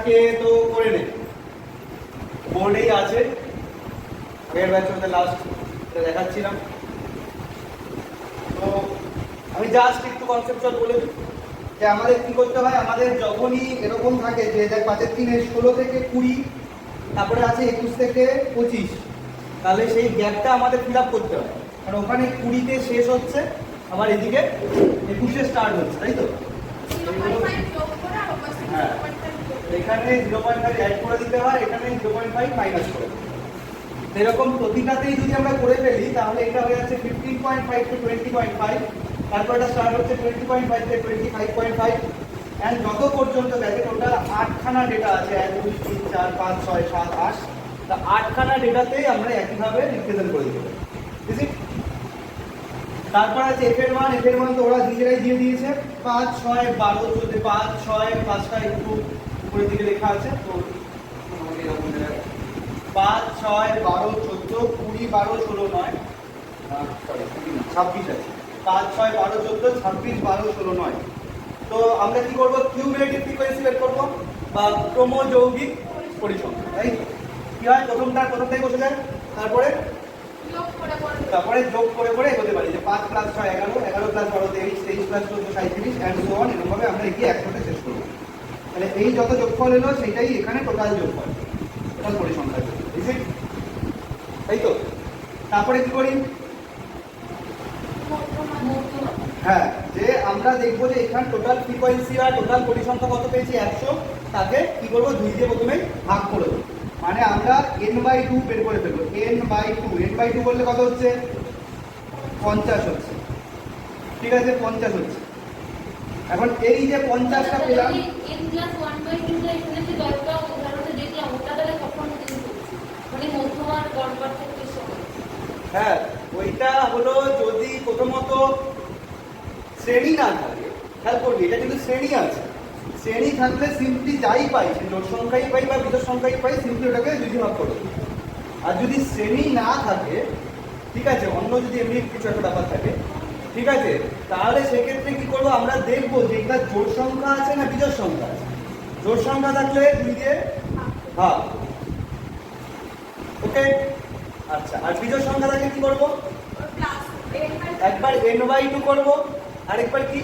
থাকে তো করে নে, বোর্ডেই আছে, আগের ব্যাচ মধ্যে লাস্ট দেখাচ্ছিলাম। তো আমি জাস্ট একটু কনসেপচুয়াল বলে দিই যে আমাদের কি করতে হয়। আমাদের যখনই এরকম থাকে যে দেখ 5-3 16 থেকে 20, তারপরে আছে 21 থেকে 25, তাহলে সেই গ্যাপটা আমাদের ফিল আপ করতে হয়, কারণ ওখানে 20-তে শেষ হচ্ছে, আবার এদিকে 21-এ স্টার্ট হচ্ছে, তাই তো? হ্যাঁ, এখানে 0.5 অ্যাড করে দিতে হয়, এখানে 0.5 মাইনাস করে। এরকম প্রতিটাতেই যদি আমরা করে ফেলি তাহলে এটা হয়ে যাচ্ছে 15.5 to 20.5, তারপর এটা স্টার্ট হচ্ছে 20.5 থেকে 25.5, এন্ড যত পর্যন্ত দেখে টোটাল 8খানা ডেটা আছে, 1 2 3 4 5 6 7 8, তা 8খানা ডেটাতেই আমরা একইভাবে রিপ্রেজেন্ট করে দিতে পারি, ঠিক আছে? তারপর আছে এফ এর মান তো ওরা নিজেরাই দিয়ে দিয়েছে 5 6 12 14, 5 6 5টা একটু উপরের দিকে লেখা আছে, তো এরকম 5 6 12 14 20 12 16 9, সরি 26 আছে, 5 6 12 14 26 12 16 9। তো আমরা কি করব, কিউমুলেটিভ ফ্রিকোয়েন্সি বের করব বা ক্রমযৌগিক পরিসংখ্যান, তাই কি হয় প্রথমটাই বসে যায়, তারপরে যোগ করে করে এগোতে পারি যে 5 + 6 11, 11 + 12 23, 23 + 14 37, এন্ড সো অন, এরকম ভাবে আমরা এগিয়ে একসাথে শেষ করব। তাহলে এই যত যোগফল এলো সেটাই এখানে টোটাল যোগফল, টোটাল পরিসংখ্যা, ঠিক আছে? তাই তো? তারপরে কি করি, হ্যাঁ, যে আমরা দেখবো যে এখানে টোটাল ফ্রিকোয়েন্সি আর টোটাল পরিসংখ্যা কত পেয়েছি 100, তাকে কি করবো 2 দিয়ে প্রথমে ভাগ করে দেবো, মানে আমরা n/2 বের করে ফেলবো। n/2 বললে কত হচ্ছে, 50 হচ্ছে, ঠিক আছে? 50 হচ্ছে। এখন এই যে 50টা পেলাম, হ্যাঁ ওইটা হলো যদি প্রথমত শ্রেণী না থাকে, খেয়াল করবি এটা কিন্তু শ্রেণী আছে, শ্রেণী থাকলে সিম্পলি যাই পাই, সে জোড় সংখ্যাই পাই বা বিজোড় সংখ্যাই পাই, সিম্পলি ওটাকে 2 দিয়ে ভাগ করবো। আর যদি শ্রেণী না থাকে, ঠিক আছে, অন্য যদি এমনি কিছু একটা ব্যাপার থাকে, ঠিক আছে, তাহলে সেক্ষেত্রে কি করবো, আমরা দেখবো যে এটা জোড় সংখ্যা আছে না বিজোড় সংখ্যা আছে। জোড় সংখ্যা থাকলে 2 দিয়ে ভাগ, ওকে? আচ্ছা, আর বিজোড় সংখ্যা থাকলে কি করবো, একবার n/2 করবো, আরেকবার কি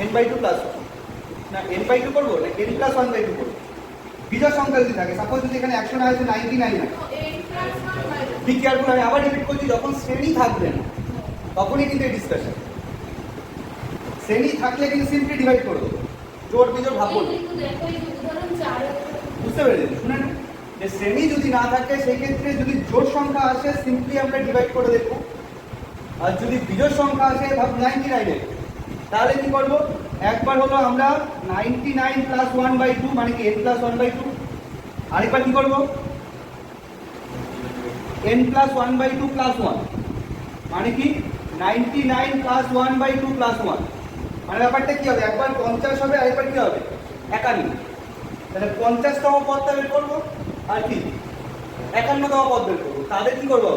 n/2 + 1, না n/2 করবো না n + 1/2 করবো। বিজোড় সংখ্যা যদি থাকে, সাপোজ যদি এখানে 100 না হয়েছে 99 হয়, ঠিক কেয়ারফুল, আমি আবার রিপিট করছি, যখন শ্রেণী থাকবে না তখনই কিন্তু এই ডিসকাশন। শ্রেণী থাকলে কিন্তু সিম্পলি ডিভাইড করে দেবো, জোড় বিজোড় ভাগ করবো, বুঝতে পেরেছেন? শুনেন, যে শ্রেণী যদি না থাকে সেই ক্ষেত্রে যদি জোড় সংখ্যা আসে সিম্পলি আমরা ডিভাইড করে দেখবো, আর যদি বিজোড় সংখ্যা আসে ভাব 99, তাহলে কি করবো, একবার হলো আমরা 99 + 1/2 মানে কি n + 1/2, আরেকবার কি করবো n + 1/2 + 1 মানে কি 99 + 1/2 + 1, মানে ব্যাপারটা কি হবে, একবার 50 হবে, আরেকবার কি হবে 51, তাহলে 50তম পদটা বের করবো, আর কি 51তম পদ বের করবো, তাদের কি করবো,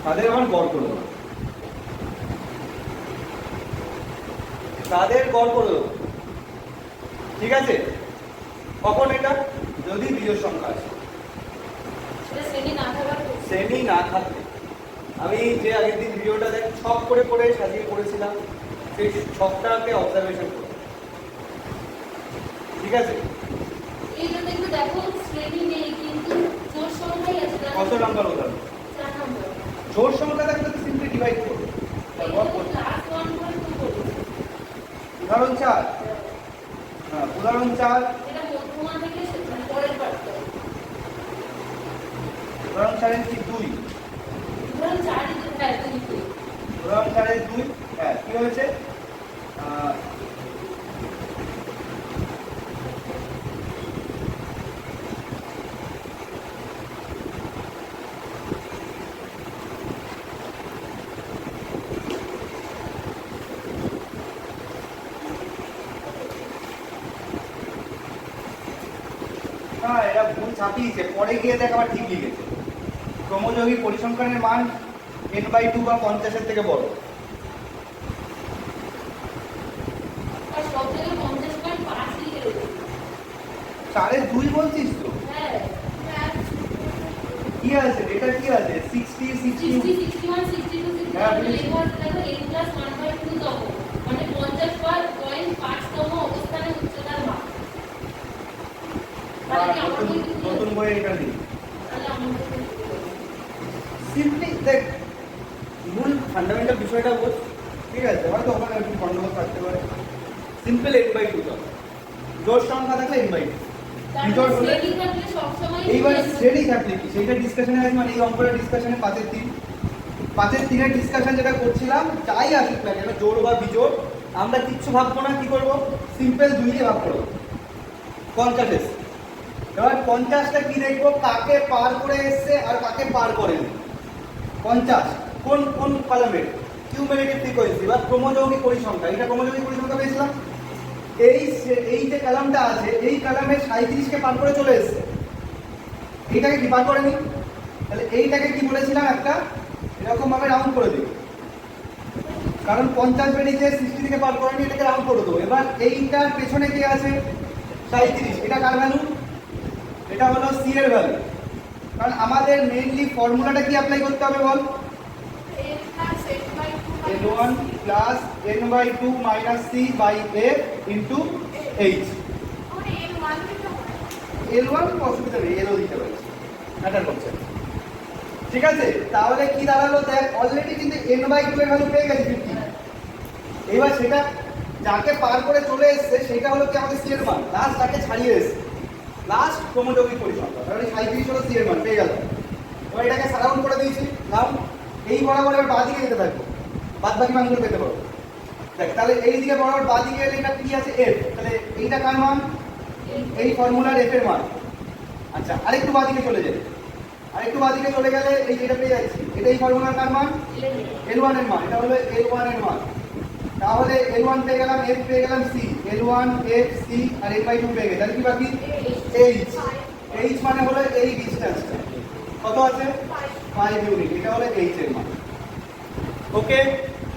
তাদের আমার গড় করবো, তাদের গড় করে দেবো, ঠিক আছে? কখন এটা, যদি বিজোড় সংখ্যা আছে, শ্রেণী না থাকলে। আমি যে আগের দিন ভিডিওটা দেখ ছক করে করে সাজিয়ে করেছিলাম, সেই ছকটাকে অবজারভেশন করো, ঠিক আছে? কত নাম্বার উদাহরণ, জোড় সংখ্যা থাকলে তো সিম্পলি ডিভাইড করো, উদাহরণ 4, হ্যাঁ উদাহরণ 4, উদাহরণ 4 কি 2, উদাহরণ 4 2, হ্যাঁ কি হয়েছে, হ্যাঁ এটা ভুল ছাপিয়েছে, পরে গিয়ে দেখ আবার ঠিক লিখেছে, ক্রমযৌগিক পরিসংখ্যানের মান n/2 বা 50-এর থেকে বড়। 4 2 বলছিস তো? হ্যাঁ কি আছে এটা, কি আছে 60 60 61 62 লেখা দেখো n প্লাস 1/2 তম মানে 50 পার 0.5 তম অবস্থানে উচ্চতার মাপ। তাহলে কি আমরা নতুন বই এটা নেই। তাহলে আমরা সিম্পলি দেখ, মূল ফান্ডামেন্টাল বিষয়টা বোঝ, ঠিক আছে? হয়তো ওখানে একটু গন্ডগোল থাকতে পারে। সিম্পল n/2 তো জোড় সংখ্যা থাকলে n/2 বিজোড় হলে শ্রেণী থাকলে সব সময় এইবার শ্রেণী থাকলে কি সেইটা ডিসকাশনে আছে, মানে এই অঙ্কটা ডিসকাশনে 5-এর 3 ডিসকাশন যেটা করছিলাম, যাই আসুক না কেন জোড় বা বিজোড় আমরা কিচ্ছু ভাববো না, কি করব সিম্পল 2 দিয়ে ভাগ করব 50 এসে। এবার 50টা কি দেখবো, কাকে পার করে এসছে আর কাকে পার করেনি। 50 কোন কোন কলামের কিউমুলেটিভ ফ্রিকোয়েন্সি বা ক্রমযৌগিক পরিসংখ্যা, এটা ক্রমযৌগিক পরিসংখ্যা পেয়েছিলাম। এই যে কলামটা আছে এই কলামে 37 কে পার করে চলে এসেছে, এইটাকে কি পার করেনি, তাহলে এইটাকে কি বলেছিলাম একটা এরকম ভাবে রাউন্ড করে দিই, কারণ 50 বেরিয়েছে 60 থেকে পার করেনি, এটাকে রাউন্ড করে দেবো। এবার এইটার পেছনে কি আছে 37, এটা কার ভ্যালু, এটা হলো সি এর ভ্যালু। কারণ আমাদের মেইনলি ফর্মুলাটা কি অ্যাপ্লাই করতে হবে বল, L1 plus n/2 minus c by f into h। L1 অসুবিধা নেই, L ও দিতে পারি, ম্যাটার করছে, ঠিক আছে? তাহলে কি দাঁড়ালো দেখ, অলরেডি কিন্তু n/2 এর ভ্যালু পেয়ে গেছি 50। এবার সেটা যাকে পার করে চলে এসেছে সেটা হলো কি আমাদের c এর মান, লাস্ট যাকে ছাড়িয়ে এসেছে, লাস্ট ক্রমযৌগিক পরিসংখ্যা, তাহলে 37 হলো c এর মান পেয়ে গেল। এবার এটাকে সারাউন্ড করে দিয়েছি নাও, এই বরাবর এবার বাঁ দিকে যেতে থাকবো, বাদ বাকি মানগুলো পেতে পারবো। দেখ তাহলে এই দিকে বরাবর বাঁ দিকে এলে এটা কি আছে f, তাহলে এইটা কার মান, এই ফর্মুলার f এর মান। আচ্ছা আরেকটু বাঁ দিকে চলে যাবে, আরেকটু বাঁ দিকে চলে গেলে এই যেটা পেয়ে যাচ্ছি, এটা এই ফর্মুলার কার মান, L1 এর মান, এটা হলো L1 এর মান। তাহলে L1 পেয়ে গেলাম, f পেয়ে গেলাম c, L1 f c আর n/2 পেয়ে গেছে, তাহলে কি বাকি h। h মানে হলো এই ডিসটেন্সটা কত আছে 5 ইউনিট, এটা হলো h এর মান। ওকে,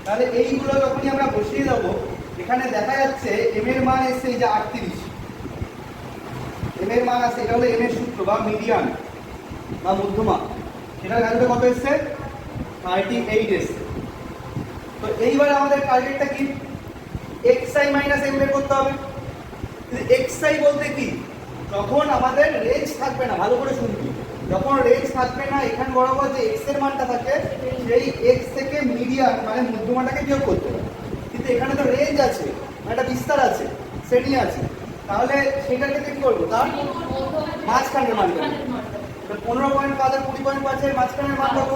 তাহলে এইগুলো যখনই আমরা বসিয়ে দেবো, এখানে দেখা যাচ্ছে m এর মান এসছে এই যে 38, m এর মান আছে, এটা হলো m এর সূত্র বা মিডিয়ান বা মধ্যমা, সেটার ভ্যালুটা কত এসছে 38 এসছে। তো এইবার আমাদের টার্গেটটা কি, xi মাইনাস m বের করতে হবে। xi বলতে কি, যখন আমাদের রেঞ্জ থাকবে না, ভালো করে শুনবি, যখন রেঞ্জ থাকবে না এখান বরাবর যে x এর মানটা থাকে সেই x থেকে মিডিয়ান মানে মধ্যমাটাকে বিয়োগ করতে হবে। কিন্তু এখানে তো রেঞ্জ আছে, একটা বিস্তার আছে, শ্রেণী আছে, তাহলে সেটার ক্ষেত্রে কি করবো, তার মাঝখানের মান করবো। 15.5 আর 20.5 এর মাঝখানের মান কত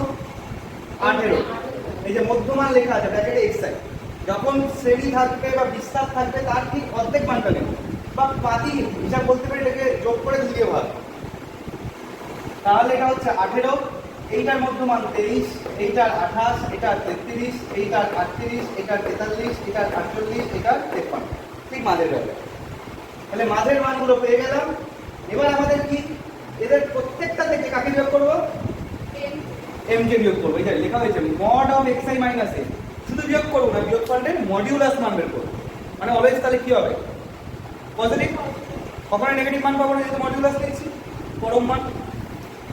18। এই যে মধ্যমান লেখা আছে ব্র্যাকেটে xi, যখন শ্রেণী থাকবে বা বিস্তার থাকবে তার ঠিক অর্ধেক মানটা নেব, বা বাকি হিসাব বলতে পারি এটাকে যোগ করে 2 দিয়ে ভাগ, তাহলে এটা হচ্ছে 18, এইটার মধ্যমান 23, এইটার 28, এটার 33, এইটার 38, এটার 43, এটার 48, এটার 53, ঠিক মাঝের ভ্যালু। তাহলে মাঝের মানগুলো পেয়ে গেলাম। এবার আমাদের কি এদের প্রত্যেকটা থেকে কাকে বিয়োগ করব, m কে বিয়োগ করব। এটা লেখা হয়েছে mod of xi minus m, শুধু বিয়োগ করব না, বিয়োগ করলে মডিউলাস মান বের করব, মানে অলওয়েজ তাহলে কি হবে পজিটিভ, কখনো নেগেটিভ মান পাবো না, যেহেতু মডিউলাস নিয়েছি পরম মান।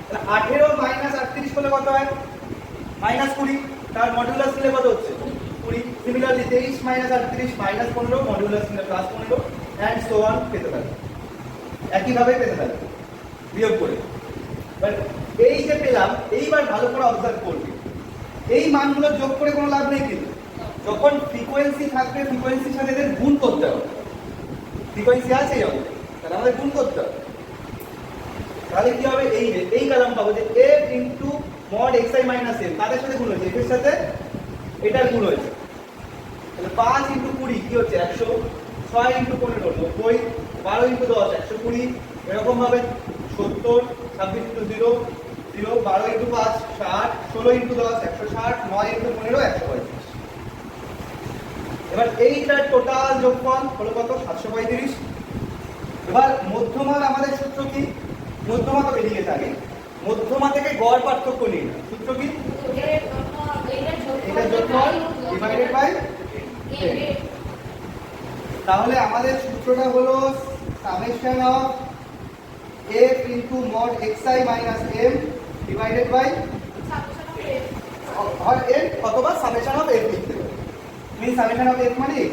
তাহলে 18 মাইনাস 38 করলে কত হয় -20, তার মডিউলাস নিলে কত হচ্ছে 20। সিমিলারলি 23 মাইনাস 38 -15, মডিউলাস নিলে +15 এন্ড সো অন পেতে থাকবে, একইভাবে পেতে থাকবে বিয়োগ করে। বাট এই যে পেলাম, এইবার ভালো করে অবজার্ভ করবি, এই মানগুলো যোগ করে কোনো লাভ নেই, কিন্তু যখন ফ্রিকোয়েন্সি থাকবে ফ্রিকোয়েন্সির সাথে এদের গুণ করতে হবে, ফ্রিকোয়েন্সি আছে যখন তাহলে আমাদের গুণ করতে হবে। তাহলে কি হবে, এই কলাম পাবো যে f into mod xi minus m, তাদের সাথে গুণ হয়েছে, f এর সাথে এটার গুণ হয়েছে, তাহলে 5 ইনটু 20 কি হচ্ছে 100, 6 ইনটু 15 90, 12 ইনটু 10 120, এরকম ভাবে 70, 26 ইনটু 0 0, 12 ইনটু 5 60, 16 ইনটু 10 160, 9 ইনটু 15 135। এবার এইটার টোটাল যোগফল হলো কত 735। এবার মধ্যমান আমাদের সূত্র কি, মধ্যমা তো বেরিয়ে গেছে আগে, মধ্যমা থেকে গড় পার্থক্য নিই না, সূত্র কি, এটা যোগফল ডিভাইডেড বাই তাহলে আমাদের সূত্রটা হলো summation of f into mod xi minus m divided by হয় n অথবা সামেশন অফ f লিখতে পারি। মিন সামেশন অফ f মানে এই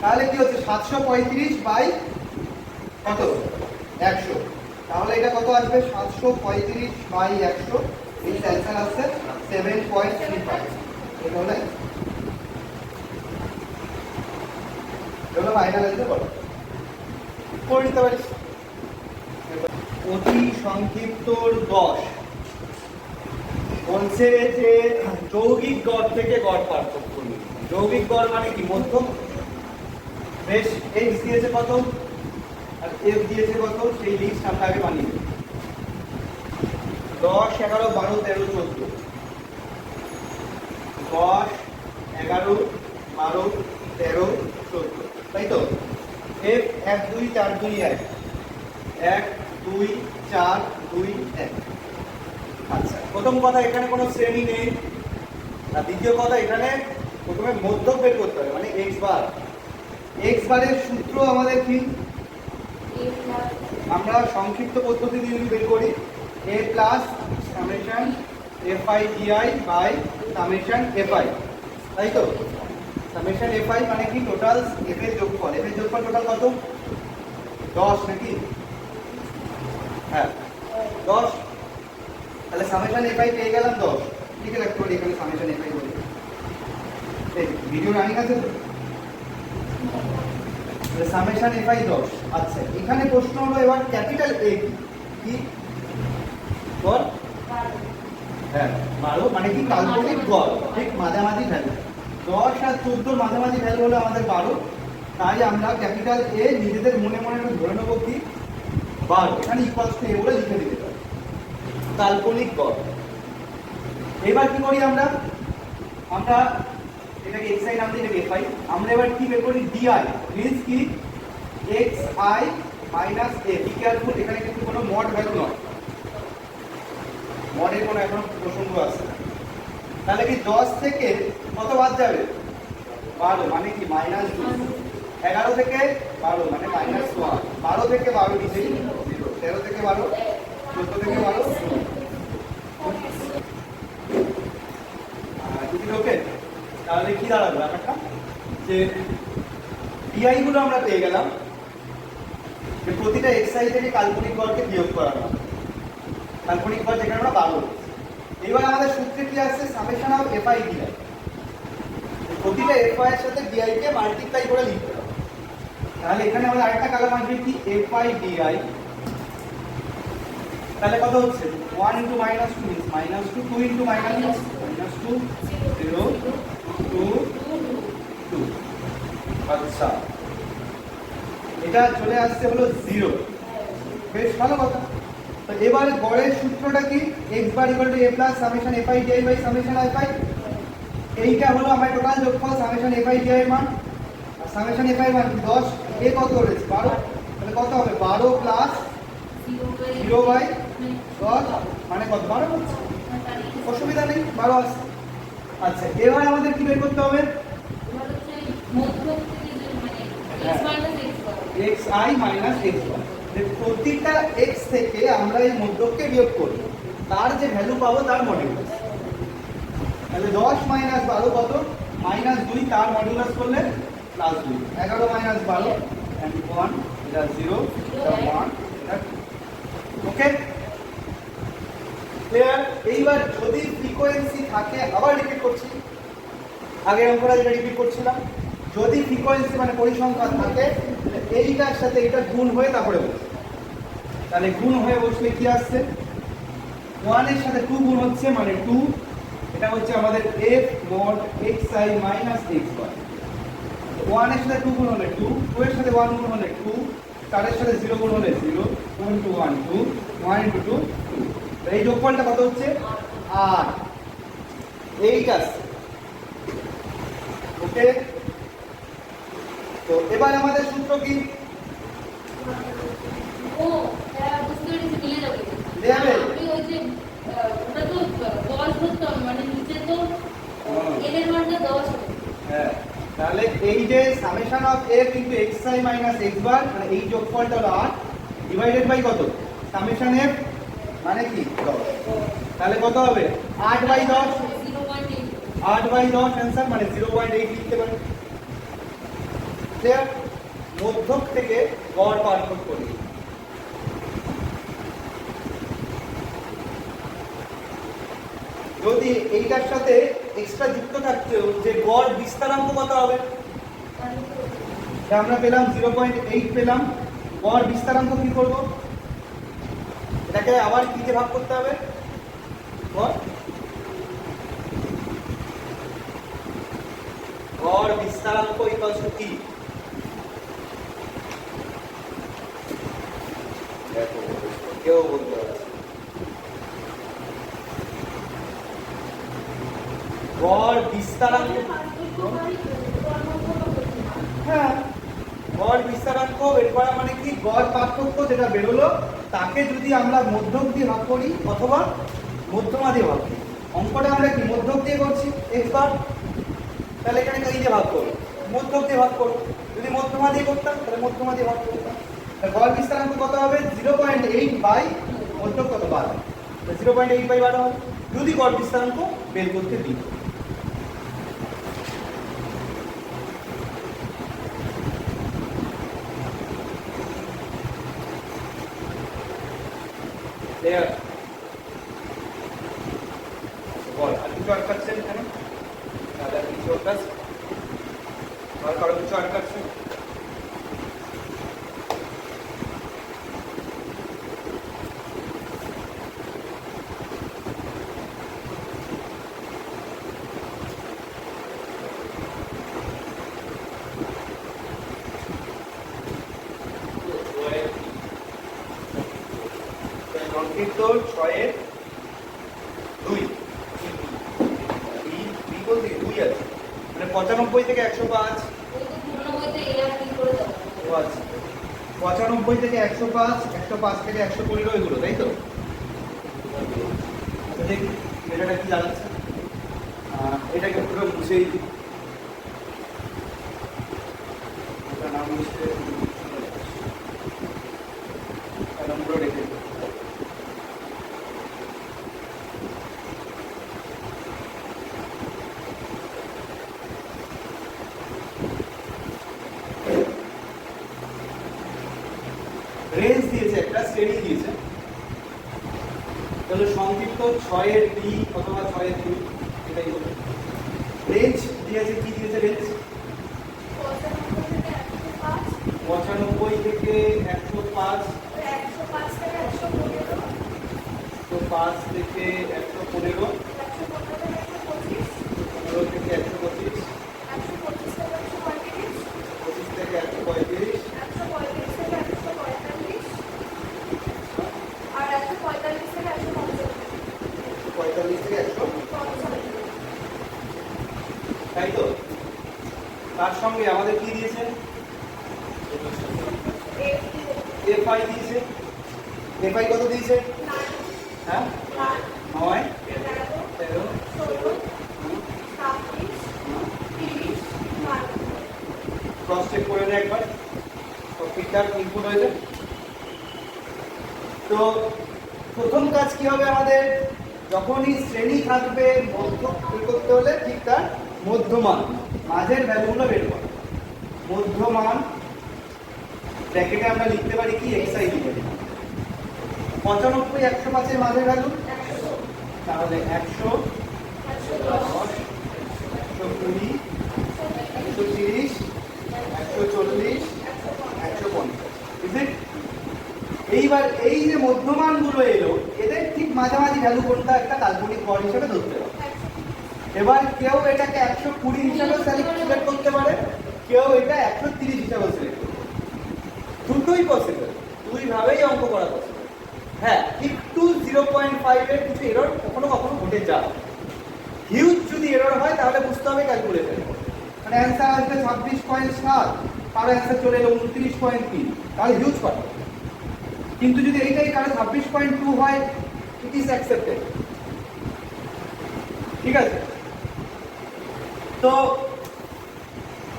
তাহলে কি হচ্ছে 735 বাই কত 100। তাহলে এটা কত আসবে 735 বাই 100, এই অ্যানসার আসছে 7.35। এটা হলো ফাইনাল অ্যান্সার বলো করে নিতে পারিস। অতি সংক্ষিপ্তর 10 বলছে যে যৌগিক গড় থেকে গড় পার্থক্য নিয়ে। যৌগিক গড় মানে কি মধ্যম, বেশ x দিয়েছে কত আর f দিয়েছে কত সেই লিস্ট আমরা আগে বানিয়ে দেব। 10 11 12 13 14 10 11 12 13 14 তাই তো। f 1 2 4 2 1 1 2 4 2 1। আচ্ছা প্রথম কথা এখানে কোনো শ্রেণী নেই, আর দ্বিতীয় কথা এখানে প্রথমে মধ্যক বের করতে হবে মানে x বার। x বারের সূত্র আমাদের কি, আমরা সংক্ষিপ্ত পদ্ধতি দিয়ে বের করি a plus summation fi di by summation fi, তাই তো। সামেশন fi মানে কি টোটাল f এর যোগফল, f এর যোগফল টোটাল কত 10 নাকি, হ্যাঁ 10। তাহলে সামেশন fi পেয়ে গেলাম 10, লিখে রাখতে পারি এখানে সামেশন fi বলে। এই ভিডিও রানিং আছে তো, সামেশন fi 10। আচ্ছা এখানে প্রশ্ন হলো এবার ক্যাপিটাল A কি গড়, হ্যাঁ 12 মানে কি কাল্পনিক গড়, ঠিক মাঝামাঝি ভ্যালু। 10 আর 14 মাঝামাঝি ভ্যালু হলো আমাদের 12, তাই আমরা ক্যাপিটাল A নিজেদের মনে মনে একটু ধরে নেবো কি 12, এখানে ইকুয়ালস টু A বলে লিখে দিতে পারি কাল্পনিক গড়। এবার কি করি আমরা এটাকে xi নাম দিই, এটাকে fi। আমরা এবার কি বের করি di মিন্স কি xi minus a। Be careful, এখানে কিন্তু কোনো মড ভ্যালু নয়, মডের কোনো এখন প্রসঙ্গ আছে না। তাহলে কি 10 থেকে কত বাদ যাবে 12 মানে কি মাইনাস 2, 11 থেকে 12 মানে মাইনাস 1, 12 থেকে 12 নিচে 0, 13 থেকে 12, 14 থেকে 12 যদি ওকে। তাহলে কি দাঁড়াবে ব্যাপারটা যে ডিআই গুলো আমরা পেয়ে গেলাম যে প্রতিটা xi থেকে কাল্পনিক গড়কে বিয়োগ করা হবে, কাল্পনিক গড় যেখানে আমরা 12। এবার আমাদের সূত্রে কি আসছে সামেশন অফ fi di, প্রতিটা fi এর সাথে di কে মাল্টিপ্লাই করে লিখতে হবে। তাহলে এখানে আমাদের আরেকটা কলাম আসবে কি fi di, তাহলে কত হচ্ছে 1 * -2 means -2, 2 * -2 0 2 2। আচ্ছা এটা চলে আসছে হলো 0, বেশ ভালো কথা। তো এবার গড়ের সূত্রটা কি x bar = a plus summation fi di by summation fi। এইটা হলো আমার টোটাল যোগফল সামেশন fi di এর মান, আর সামেশন fi এর মান 10, a কত হয়েছে 12, তাহলে কত হবে 12 প্লাস 0 বাই 10 মানে কত 12 হচ্ছে, অসুবিধা নেই 12 আসছে। আচ্ছা এবার আমাদের কি বের করতে হবে xi মাইনাস x বার। প্রতিটা x থেকে আমরা এই মধ্যককে বিয়োগ করব, তার যে ভ্যালু পাবো তার মডুলাস। তাহলে 10 মাইনাস 12 কত -2, তার মডুলাস করলে +2, 11 মাইনাস 12 and 1 এটা 0 এটা 1 এটা ওকে ক্লিয়ার। এইবার যদি ফ্রিকোয়েন্সি থাকে, আবার রিপিট করছি, আগের অঙ্কটা যেটা রিপিট করছিলাম, যদি ফ্রিকোয়েন্সি মানে পরিসংখ্যান থাকে এইটার সাথে এটা গুণ হয়ে তারপরে বসে, তাহলে গুণ হয়ে বসলে কি আসছে 1 এর সাথে 2 গুণ হচ্ছে মানে 2, এটা হচ্ছে আমাদের f mod xi minus x বার। 1 এর সাথে 2 গুণ হলে 2, 2 এর সাথে 1 গুণ হলে 2, 4 এর সাথে 0 গুণ হলে 0, 2 * 1 2, 1 * 2 2। এই যোগফলটা কত হচ্ছে 8, এইটা ওকে। তো এবার আমাদের সূত্র কি ও বুঝতে পেরেছি, মিলে যাবে যাবে। আপনি ওই যে ওটা তো 10 ধরতে হবে, মানে নিচে তো n এর মানটা 10 হবে। হ্যাঁ তাহলে এই যে summation of f * xi minus x বার মানে এই যোগফলটা হলো 8, ডিভাইডেড বাই কত সামেশন এফ মানে কি 10 তাহলে কত হবে 8/10 8/10 অ্যান্সার মানে 0.8 লিখতে পারি ক্লিয়ার মধ্যক থেকে গড় পার্থক্য করি যদি এইটার সাথে এক্সট্রা যুক্ত থাকতো যে গড় বিস্তারাঙ্ক কত হবে আমরা পেলাম 0.8 পেলাম গড় বিস্তারাঙ্ক কি করব এটাকে আবার কি দিয়ে ভাগ করতে হবে গড় বিস্তারাঙ্ক ইকুয়াল টু কি দেখো কেউ বলতে পারছে গড় বিস্তারাঙ্ক হ্যাঁ গড় বিস্তারাঙ্ক বের করা মানে কি গড় পার্থক্য যেটা বেরোলো তাকে যদি আমরা মধ্যক দিয়ে ভাগ করি অথবা মধ্যমা দিয়ে ভাগ করি অঙ্কটা আমরা কি মধ্যক দিয়ে করছি এক্স বার তাহলে এখানে কি দিয়ে ভাগ করব মধ্যক দিয়ে ভাগ করব যদি মধ্যমা দিয়ে করতাম তাহলে মধ্যমা দিয়ে ভাগ করতাম গড় বিস্তারাঙ্ক কত হবে 0.8 বাই মধ্যক কত 12 0.8 বাই 12 হবে যদি গড় বিস্তারাঙ্ক বের করতে দিই There. বল আর কিছু আটকাচ্ছেন এখানে দাদা কিছু আটকাচ্ছে আর কারো কিছু আটকাচ্ছে সংক্ষিপ্ত 6 এর 2 বি বলতে 2 আছে মানে 95 থেকে 105 ও আচ্ছা 95 থেকে 105 105 থেকে 115 এগুলো তাই তো দেখি এটা কি দাঁড়াচ্ছে এটাকে পুরো মুছেই দিই এটা নাম মুছে পুরো রেখে দিই রেঞ্জ দিয়েছে একটা শ্রেণী দিয়েছে তাহলে সংক্ষিপ্ত 6 এর বি অথবা 6 এর 2 এটাই হবে রেঞ্জ দিয়েছে কি দিয়েছে রেঞ্জ 95 থেকে 105 তো 5 থেকে 115 15 থেকে 125 25 থেকে 135 45 থেকে 100 তাই তো তার সঙ্গে আমাদের কি দিয়েছে এফআই দিয়েছে এফআই কত দিয়েছে হ্যাঁ 9 13 ক্রস চেক করে নেয় একবার তো ঠিকঠাক ইনপুট হয়েছে তো প্রথম কাজ কি হবে আমাদের যখনই শ্রেণী থাকবে মধ্যক বের করতে হলে ঠিক তার মধ্যমান মাঝের ভ্যালুগুলো বের করা মধ্যমান ব্র্যাকেটে আমরা লিখতে পারি কি xi লিখে দিই 95 105 এর মাঝের ভ্যালু 100 তাহলে 100 110 120 130 140 150 এইবার এই যে মধ্যমান গুলো এলো এদের ঠিক মাঝামাঝি ভ্যালু কোনটা একটা কাল্পনিক গড় হিসেবে ধরতে হবে এবার কেউ এটাকে 120 হিসেবে সিলেক্ট করতে পারে কেউ এটা 130 হিসেবে সিলেক্ট করতে পারে দুটোই পসিবল দুই ভাবেই অঙ্ক করা পসিবল হ্যাঁ একটু 0.5 এর কিছু এরর কখনো কখনো ঘটে যায় হিউজ যদি এরর হয় তাহলে বুঝতে হবে ক্যালকুলেটর মানে অ্যান্সার আসবে 26.7 কারো অ্যান্সার চলে এলো 29.3 তাহলে হিউজ পাবে কিন্তু যদি এইটাই কারো 26.2 হয় ইট ইজ অ্যাকসেপ্টেড ঠিক আছে তো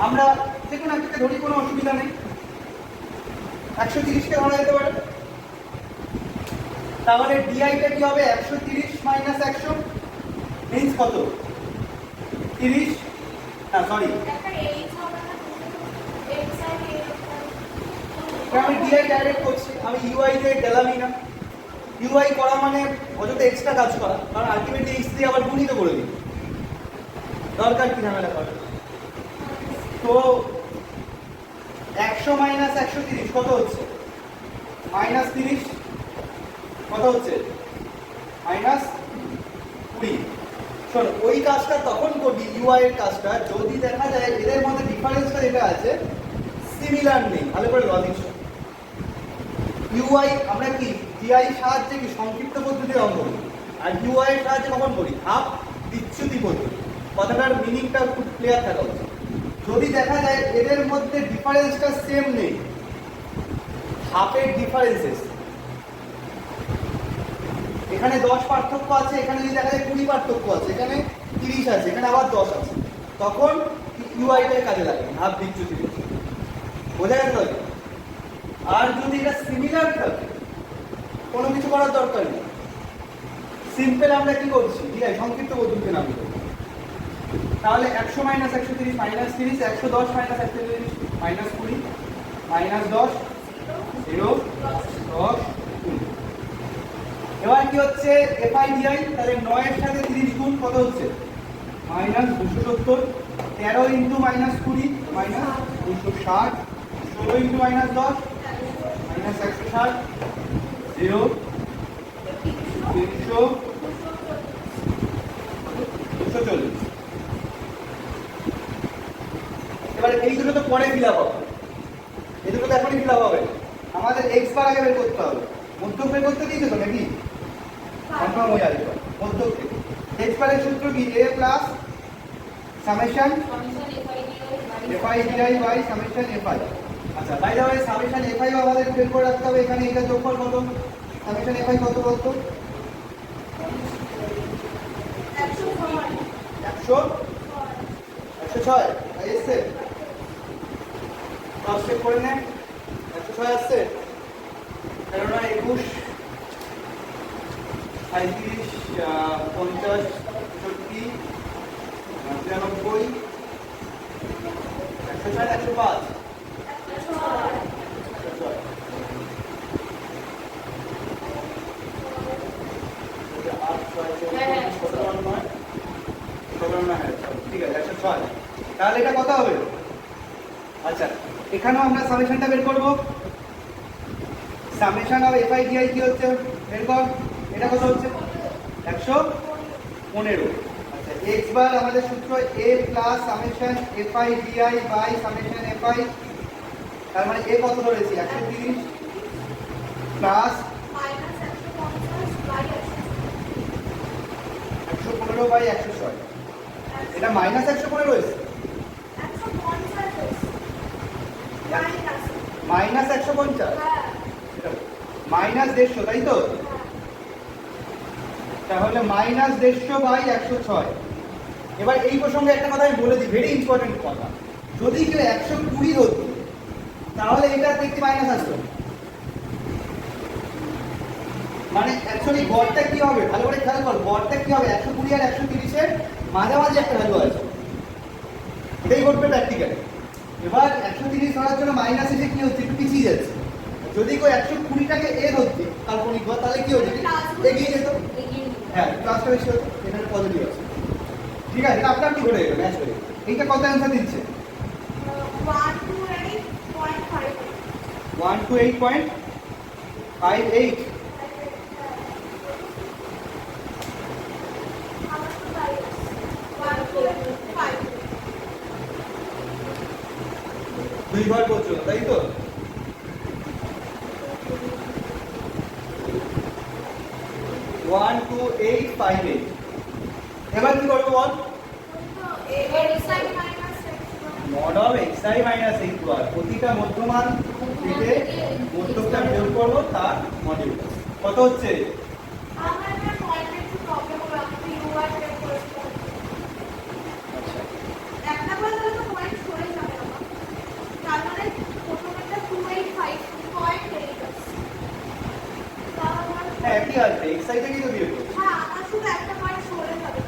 আমরা যে কোনো একটাকে ধরি কোনো অসুবিধা নেই 130 কে ধরা যেতে পারে তাহলে ডিআই টা কি হবে 130 মাইনাস 100 মিন্স কত 30 না সরি আমি ডিআই ডাইরেক্ট করছি আমি ইউআই দিয়ে গেলামই না ইউআই করা মানে অযথা এক্সট্রা কাজ করা কারণ আলটিমেটলি এক্স দিয়ে আবার গুণিত করে দিই দরকার কি ঝামেলা করে তো 100 মাইনাস 130 কত হচ্ছে মাইনাস 30 কত হচ্ছে মাইনাস 20 শোন ওই কাজটা তখন করবি ইউআই এর কাজটা যদি দেখা যায় এদের মধ্যে ডিফারেন্সটা যেটা আছে সিমিলার নেই ভালো করে লজিক শোন ইউআই আমরা কি ডিআই সাহায্যে কি সংক্ষিপ্ত পদ্ধতিতে অঙ্ক করি আর ইউআই এর সাহায্যে কখন করি হাফ বিচ্যুতি পদ্ধতি কথাটার মিনিংটা খুব ক্লিয়ার থাকা উচিত যদি দেখা যায় এদের মধ্যে ডিফারেন্সটা সেম নেই হাফের ডিফারেন্সেস এখানে 10 পার্থক্য আছে এখানে যদি দেখা যায় 20 পার্থক্য আছে এখানে 30 আছে এখানে আবার 10 আছে তখন ইউআইটাই কাজে লাগে হাফ বিচ্যুতি বোঝা গেল আর যদি এটা সিমিলার থাকে কোনো কিছু করার দরকার নেই সিম্পল আমরা কি করছি ডিআই সংক্ষিপ্ত পদ্ধতিতে নাম করব তাহলে 100 minus 130 minus 30 110 minus 130 minus 20 minus 10 0 10 20 এবার কি হচ্ছে এফআইডিআই তাহলে 9 এর সাথে 30 গুণ কত হচ্ছে minus 270 13 into minus 20 minus 260 16 into minus 10 minus 160 0 300 240 এবারে এই দুটো তো পরে ফিল আপ হবে এই দুটো তো এখনই ফিল আপ হবে আমাদের এক্স বার আগে বের করতে হবে মধ্যক বের করতে দিয়েছে তো নাকি কনফার্ম হয়ে আসবে মধ্যক থেকে এক্স বারের সূত্র কি a plus summation fi di by summation fi আচ্ছা by the way summation fi আমাদের বের করে রাখতে হবে এখানে এটা যোগফল কত সামেশন fi কত বলতো 106 এসছে ক্রস চেক করে নে 106 আসছে 13 21 35 50 60 93 106 ঠিক আছে 106 তাহলে এটা কত হবে আচ্ছা এখানেও আমরা সামেশনটা বের করব সামেশন অফ এফআইডিআই কি হচ্ছে বের কর এটা কত হচ্ছে 115 আচ্ছা x বার আমাদের সূত্র a plus summation FIDI by summation FI তার মানে a কত ধরেছি 130 প্লাস মাইনাস 150 বাই 106 এটা মাইনাস 115 হয়েছে মাইনাস 150 মাইনাস 150 তাই তো তাহলে মাইনাস 150 বাই 106 এবার এই প্রসঙ্গে একটা কথা আমি বলে দিই ভেরি ইম্পর্টেন্ট কথা যদি কেউ 120 হতো তাহলে এটা দেখতে মাইনাস আসতো মানে অ্যাকচুয়ালি গড়টা কি হবে ভালো করে খেয়াল কর গড়টা কি হবে 120 আর 130 এর মাঝামাঝি একটা ভ্যালু আছে এটাই ঘটবে প্র্যাকটিক্যালি এবার 130 ধরার জন্য মাইনাস এসে কি হচ্ছে একটু পিছিয়ে যাচ্ছে যদি কেউ 120টাকে এ ধরতে কাল্পনিক ঘর তাহলে কি হচ্ছে এগিয়ে যেত হ্যাঁ ক্লাসটা বেশি হতো এখানে পজিটিভ আছে ঠিক আছে এটা আপনার কি ঘটে গেল ম্যাচ হয়ে এইটা কত অ্যান্সার দিচ্ছে 128.58 দুইবার পর্যন্ত তাই তো 12858 এবার কি করবো বল mod of xi minus x বার প্রতিটা মধ্যমান থেকে মধ্যকটা বিয়োগ করব তার মডিউলাস কত হচ্ছে আমার একটা পয়েন্টে একটু প্রবলেম হলো আমি ইউআই বের করেছি একটা বলে তো পয়েন্ট সরে যাবে না তার মানে প্রথমটা 285.8 হ্যাঁ একই আসবে xi থেকেই তো বিয়োগ করছি। হ্যাঁ, আমার শুধু একটা পয়েন্ট সরে যাবে।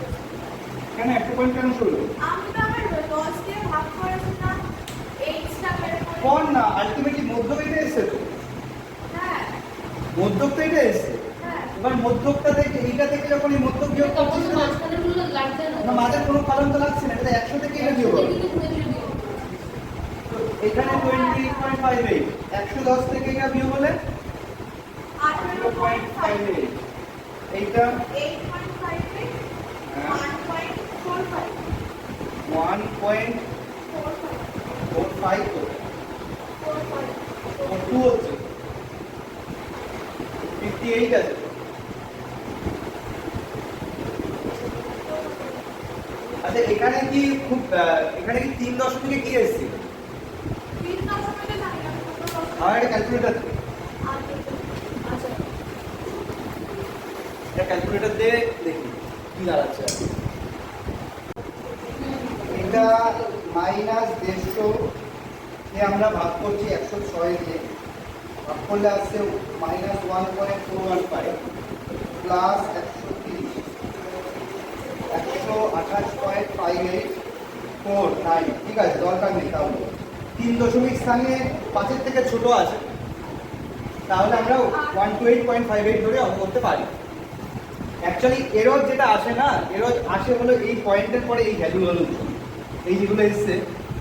কেন একটা পয়েন্ট কেন শুরু আমি তো আমার 10 দিয়ে ভাগ করেছিলাম, h টা বের করে। কোন না আলটিমেটলি মধ্যক এটা এসছে তো, হ্যাঁ, মধ্যক তো এটা এসছে। হ্যাঁ। এবার মধ্যকটা থেকে এইটা থেকে যখন এই মধ্যক বিয়োগ তখন করছিস তো মাঝখানে গুলো লাগছে না। না মাঝে কোনো কারণ তো লাগছে না, এটা 100 থেকে এটা বিয়োগ হবে। কিন্তু ঘুরে ফিরে বিয়োগ। তো এখানে 28.58 110 থেকে এটা বিয়োগ হলে 18.58 এইটা 8.58, হ্যাঁ 1.45, 1.45 তো 45, 2 হচ্ছে 58 আছে। আচ্ছা এখানে কি খুব এখানে কি 3 দশমিকে কি এসেছে? 3 দশমিকে জানি না, আমার একটা ক্যালকুলেটর আচ্ছা, এটা ক্যালকুলেটর দিয়ে দেখি কি দাঁড়াচ্ছে। এটা -150 কে আমরা ভাগ করছি 106 দিয়ে, ভাগ করলে আসছে -1.415 প্লাস 130 128.584 ঠিক আছে, দরকার নেই। তাহলে 3 দশমিক স্থানে 5-এর থেকে ছোট আছে, তাহলে আমরা 128.58 ধরে অঙ্ক করতে পারি। অ্যাকচুয়ালি এরর যেটা আসে না, এরর আসে হলো এই পয়েন্টের পরে এই ভ্যালুগুলোর জন্য, এই যেগুলো এসছে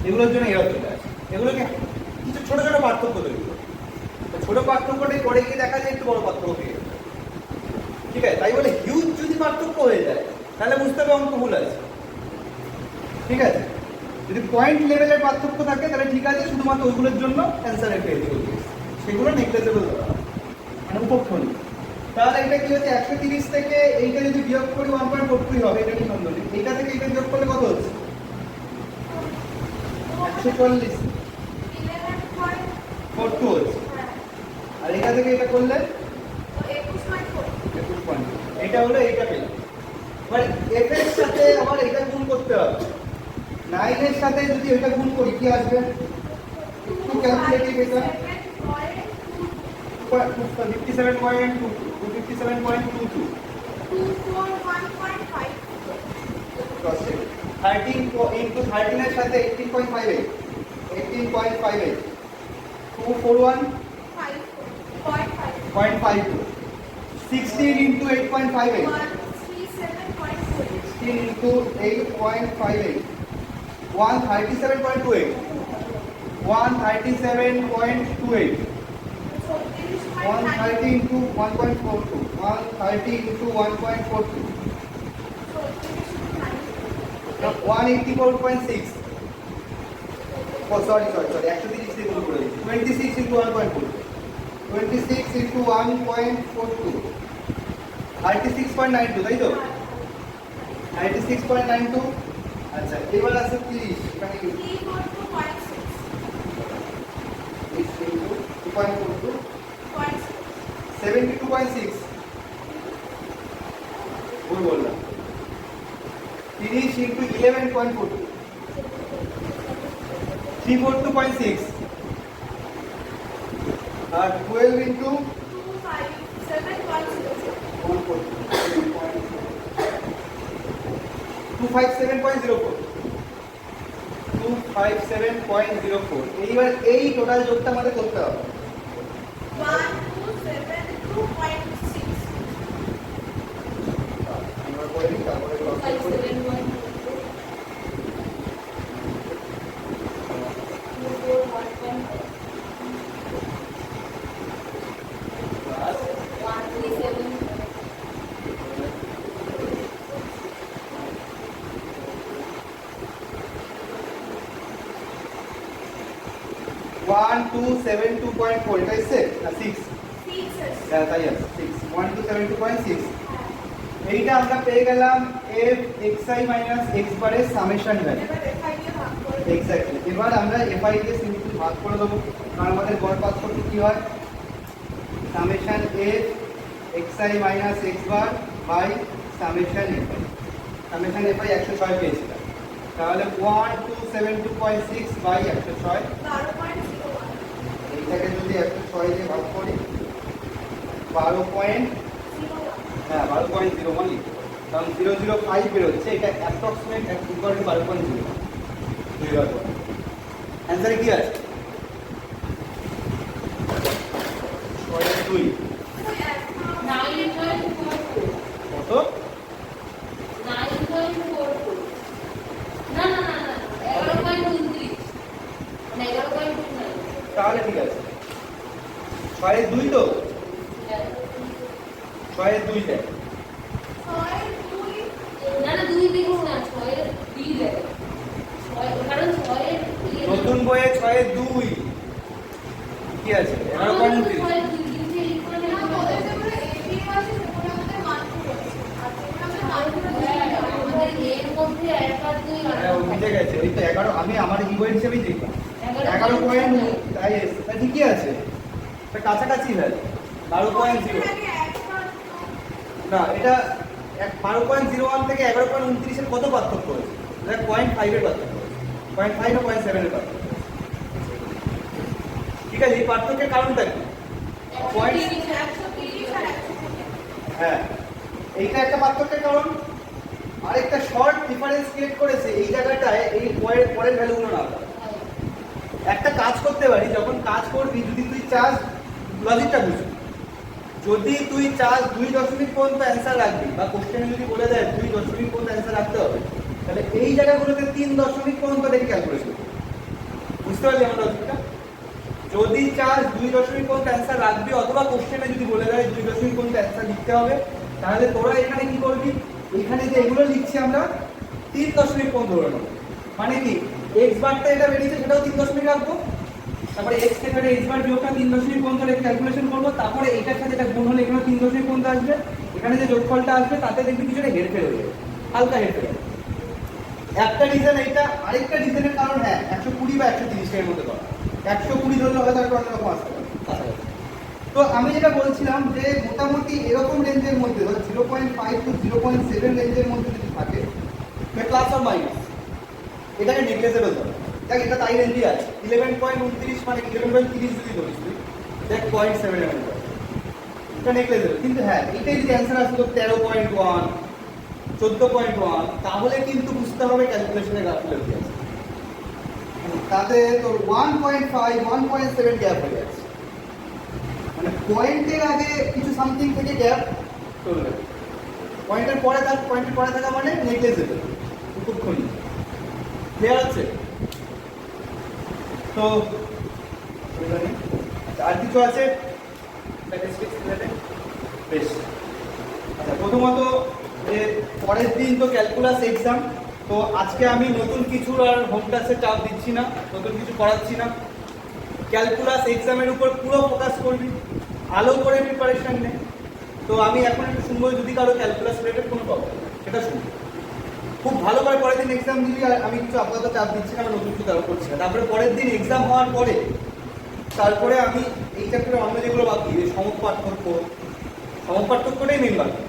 এগুলোর জন্য এরর চলে আসে। এগুলোকে কিছু ছোট ছোট পার্থক্য তৈরি করে, তো ছোট পার্থক্যটাই পরে গিয়ে দেখা যায় একটু বড় পার্থক্য পেয়ে যাবে। ঠিক আছে, তাই বলে হিউজ যদি পার্থক্য হয়ে যায় তাহলে বুঝতে হবে অঙ্ক ভুল আছে। ঠিক আছে, যদি পয়েন্ট লেভেলের পার্থক্য থাকে তাহলে ঠিক আছে, শুধুমাত্র ওইগুলোর জন্য অ্যান্সারে ফেল করবে, সেগুলো নেগলেজেবল ধরা হবে, মানে উপক্ষণীয়। তাহলে এটা কি হচ্ছে 130 থেকে এইটা যদি বিয়োগ করি 1.43 হবে, এটা নিঃসন্দেহ। এইটা থেকে এইটা বিয়োগ করলে কত হচ্ছে? 140 42 হচ্ছে। আর এটা থেকে এটা করলে 21 পয়েন্ট। এটা হলো এইটা পেলাম। মানে f এর সাথে আবার এটা গুণ করতে হবে। 9 এর সাথে যদি এটা গুণ করি কি আসবে? একটু ক্যালকুলেটিভ, এটা 57.22 257.22 13 into 13 এর সাথে 18.58 18.58 241.52 16 into 8.58 16 into 8.58 137.28 137.28 130 into 1.42 130 into 1.42 184.6 oh sorry 130 দিয়ে গুণ করে দিচ্ছি 26 into 1.42 26 into 1.42 36.92 তাই তো 36.92 আচ্ছা এবার আছে 30 এখানে 2.42 72.6 ভুল বললাম 30 into 11.42 342.6 আর 12 into 257.04 257.04 এইবার এই টোটাল যোগটা আমাদের করতে হবে 1272.6 আমরা করে নিই তারপরে লস করি 1272.4 এটা এসছে না 6 হ্যাঁ তাই আছে 6 1272.6 এইটা আমরা পেয়ে গেলাম f xi x বারের সামেশন ভ্যালু এক্স্যাক্টলি। এবার আমরা fi কে সিম্পল ভাগ করে দেবো, কারণ আমাদের গড় পার্থক্য কি হয় summation f xi x bar by summation fi। Summation fi 106 পেয়েছিলাম, তাহলে 1272.6 বাই 106 এইটাকে যদি 106 দিয়ে ভাগ করি 12.01 হ্যাঁ 12.01 লিখতে পারো, কারণ 005 বেরোচ্ছে, এটা অ্যাপ্রক্সিমেট ইকুয়াল টু 12.01 দুইবার করে। অ্যান্সারে কি আছে? 6/2 9.44 কত? 9.44 না না না না 11.29 মানে 11.29 তাহলে ঠিক আছে 6/2 তো 6/2 দেয়। না না 2 দিন না 6 এর 2 দেয় 6 কারণ 6 এর নতুন বইয়ে 6/2 কি আছে? 11.29 হ্যাঁ, ও মিটে গেছে, ওই তো 11, আমি আমার ই বই হিসেবেই দেখলাম 11 তাই এসছে, তা ঠিকই আছে, এটা কাছাকাছি হয় 12.0 না, এটা 12.01 থেকে 11.29 এর কত পার্থক্য হয়েছে? এটা 0.5 এর পার্থক্য হয়েছে, 0.5 বা 0.7 এর পার্থক্য। ঠিক আছে, এই পার্থক্যের কারণটা কি? হ্যাঁ, এইটা একটা পার্থক্যের কারণ। আরেকটা শর্ট ডিফারেন্স ক্রিয়েট করেছে এই জায়গাটায়, এই পরের ভ্যালুগুলো না পাওয়া। একটা কাজ করতে পারি, যখন কাজ করবি যদি তুই চাস, লজিকটা বুঝবি, যদি তুই চাস 2 দশমিক পর্যন্ত অ্যান্সার রাখবি, বা কোশ্চেনে যদি বলে দেয় 2 দশমিক পর্যন্ত অ্যান্সার রাখতে হবে, তাহলে এই জায়গাগুলোতে 3 দশমিক পর্যন্ত দেখে ক্যালকুলেশন করবি। বুঝতে পারলি আমার লজিকটা? যদি চাস 2 দশমিক পর্যন্ত অ্যান্সার রাখবি, অথবা কোশ্চেনে যদি বলে দেয় 2 দশমিক পর্যন্ত অ্যান্সার লিখতে হবে, তাহলে তোরা এখানে কি করবি? এখানে যে এগুলো লিখছি আমরা 3 দশমিক পর্যন্ত ধরে নেবো। মানে কি, এক্স বারটা এটা বেরিয়েছে সেটাও 3 দশমিক রাখবো, তারপরে এক্স থেকে এক্স বার বিয়োগটা 3 দশমিক পর্যন্ত রেখে ক্যালকুলেশন করবো, তারপরে এটার সাথে এটা গুণ হলে এখানে 3 দশমিক পর্যন্ত আসবে, এখানে যে যোগফলটা আসবে তাতে দেখবি কিছুটা হেরফের হয়ে যাবে, হালকা হেরফের হবে। একটা রিজন এইটা, আরেকটা রিজনের কারণ হ্যাঁ 120 বা 130 এর মধ্যে করা, 120 ধরলে হয়তো আর অন্যরকম আসতে পারে কাছাকাছি। তো আমি যেটা বলছিলাম যে মোটামুটি এরকম রেঞ্জের মধ্যে, ধর 0.5 টু 0.7 রেঞ্জের মধ্যে যদি থাকে, প্লাস অর মাইনাস, এটাকে নেগলেজেবল ধরে। দেখ এটা তাই রেঞ্জই আছে, 11.29 মানে 11.30 যদি ধরিস তুই, দেখ 0.7 এর মধ্যে এটা নেগলেজেবল। কিন্তু হ্যাঁ, এটাই যদি অ্যান্সার আসে তো 13.1, 14.1, তাহলে কিন্তু বুঝতে হবে ক্যালকুলেশনের গাফিলতি আছে, তাতে তোর 1.5, 1.7 গ্যাপ হয়ে যাচ্ছে, মানে পয়েন্টের আগে কিছু সামথিং থেকে গ্যাপ চলবে, পয়েন্টের পরে থাকা মানে নেগলেজেবল, খুব ক্ষণিক। ক্লিয়ার আছে? তো আচ্ছা, আর কিছু আছে বেশ? আচ্ছা, প্রথমত যে পরের দিন তো ক্যালকুলাস এক্সাম, তো আজকে আমি নতুন কিছু আর হোম ক্লাসে চাপ দিচ্ছি না, নতুন কিছু করাচ্ছি না। ক্যালকুলাস এক্সামের উপর পুরো ফোকাস করবি, ভালো করে প্রিপারেশন নে। তো আমি এখন একটু শুনবো, যদি কারো ক্যালকুলাস রিলেটেড কোনো প্রবলেম সেটা শুনবো, খুব ভালো করে পরের দিন এক্সাম দিবি। আর আমি কিছু আপাতত চাপ দিচ্ছি না, নতুন কিছু কারো করছি না। তারপরে পরের দিন এক্সাম হওয়ার পরে তারপরে আমি এই চ্যাপ্টারে অন্য যেগুলো বাকি, সমপার্থক্যটাই মেন বাকি,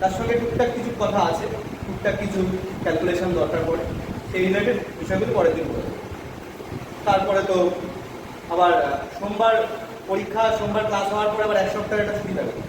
তার সঙ্গে টুকটাক কিছু কথা আছে, টুকটাক কিছু ক্যালকুলেশন দরকার পড়ে, সেই রিলেটেড বিষয়গুলো পরের দিন করে। তারপরে তো আবার সোমবার পরীক্ষা, সোমবার ক্লাস হওয়ার পরে আবার এক সপ্তাহ একটা ছুটি থাকবে।